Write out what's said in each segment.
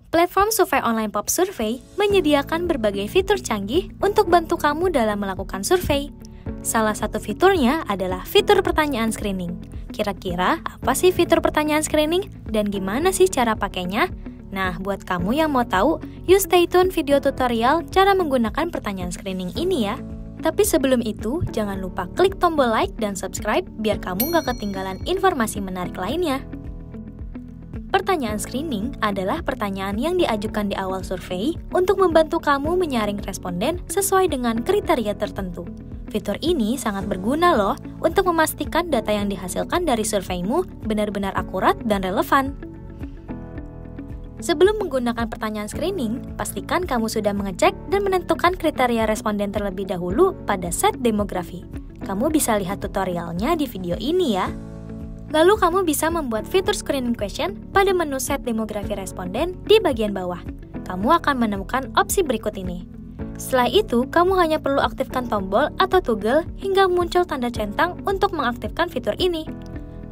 Platform survei online Pop Survey menyediakan berbagai fitur canggih untuk bantu kamu dalam melakukan survei. Salah satu fiturnya adalah fitur pertanyaan screening. Kira-kira apa sih fitur pertanyaan screening dan gimana sih cara pakainya? Nah, buat kamu yang mau tahu, yuk stay tune video tutorial cara menggunakan pertanyaan screening ini ya. Tapi sebelum itu, jangan lupa klik tombol like dan subscribe biar kamu gak ketinggalan informasi menarik lainnya. Pertanyaan screening adalah pertanyaan yang diajukan di awal survei untuk membantu kamu menyaring responden sesuai dengan kriteria tertentu. Fitur ini sangat berguna loh untuk memastikan data yang dihasilkan dari surveimu benar-benar akurat dan relevan. Sebelum menggunakan pertanyaan screening, pastikan kamu sudah mengecek dan menentukan kriteria responden terlebih dahulu pada set demografi. Kamu bisa lihat tutorialnya di video ini ya. Lalu kamu bisa membuat fitur screening question pada menu set demografi responden di bagian bawah. Kamu akan menemukan opsi berikut ini. Setelah itu, kamu hanya perlu aktifkan tombol atau toggle hingga muncul tanda centang untuk mengaktifkan fitur ini.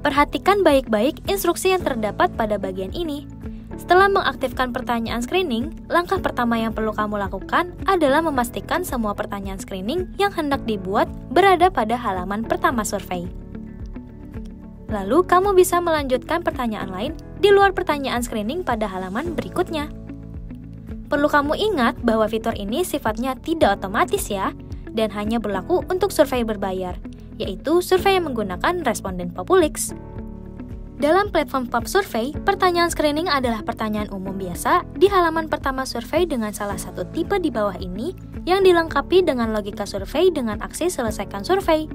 Perhatikan baik-baik instruksi yang terdapat pada bagian ini. Setelah mengaktifkan pertanyaan screening, langkah pertama yang perlu kamu lakukan adalah memastikan semua pertanyaan screening yang hendak dibuat berada pada halaman pertama survei. Lalu, kamu bisa melanjutkan pertanyaan lain di luar pertanyaan screening pada halaman berikutnya. Perlu kamu ingat bahwa fitur ini sifatnya tidak otomatis ya, dan hanya berlaku untuk survei berbayar, yaitu survei yang menggunakan responden Populix. Dalam platform Pop Survey, pertanyaan screening adalah pertanyaan umum biasa di halaman pertama survei dengan salah satu tipe di bawah ini yang dilengkapi dengan logika survei dengan aksi selesaikan survei.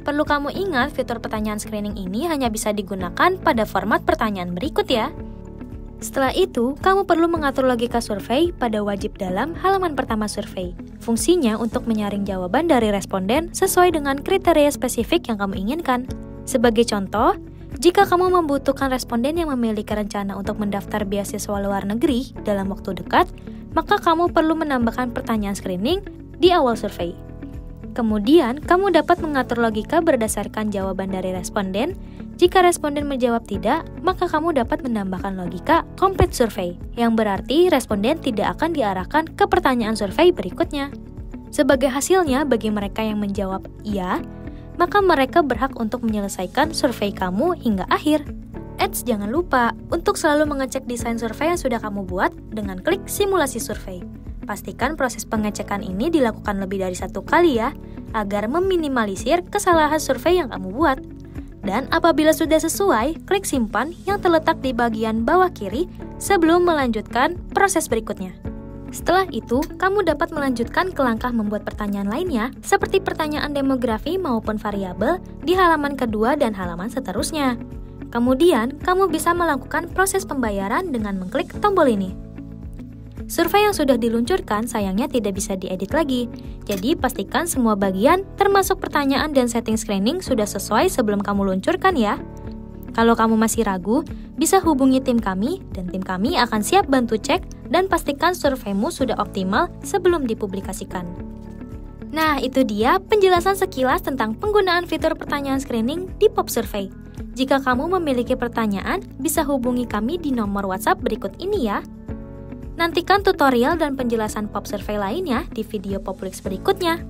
Perlu kamu ingat, fitur pertanyaan screening ini hanya bisa digunakan pada format pertanyaan berikut ya. Setelah itu, kamu perlu mengatur logika survei pada wajib dalam halaman pertama survei. Fungsinya untuk menyaring jawaban dari responden sesuai dengan kriteria spesifik yang kamu inginkan. Sebagai contoh, jika kamu membutuhkan responden yang memiliki rencana untuk mendaftar beasiswa luar negeri dalam waktu dekat, maka kamu perlu menambahkan pertanyaan screening di awal survei. Kemudian, kamu dapat mengatur logika berdasarkan jawaban dari responden. Jika responden menjawab tidak, maka kamu dapat menambahkan logika complete survey, yang berarti responden tidak akan diarahkan ke pertanyaan survei berikutnya. Sebagai hasilnya, bagi mereka yang menjawab iya, maka mereka berhak untuk menyelesaikan survei kamu hingga akhir. Eits, jangan lupa untuk selalu mengecek desain survei yang sudah kamu buat dengan klik simulasi survei. Pastikan proses pengecekan ini dilakukan lebih dari satu kali ya, agar meminimalisir kesalahan survei yang kamu buat. Dan apabila sudah sesuai, klik simpan yang terletak di bagian bawah kiri sebelum melanjutkan proses berikutnya. Setelah itu, kamu dapat melanjutkan ke langkah membuat pertanyaan lainnya, seperti pertanyaan demografi maupun variabel di halaman kedua dan halaman seterusnya. Kemudian, kamu bisa melakukan proses pembayaran dengan mengklik tombol ini. Survei yang sudah diluncurkan sayangnya tidak bisa diedit lagi, jadi pastikan semua bagian termasuk pertanyaan dan setting screening sudah sesuai sebelum kamu luncurkan ya. Kalau kamu masih ragu, bisa hubungi tim kami dan tim kami akan siap bantu cek dan pastikan surveimu sudah optimal sebelum dipublikasikan. Nah, itu dia penjelasan sekilas tentang penggunaan fitur pertanyaan screening di Pop Survey. Jika kamu memiliki pertanyaan, bisa hubungi kami di nomor WhatsApp berikut ini ya. Nantikan tutorial dan penjelasan Pop Survey lainnya di video Populix berikutnya.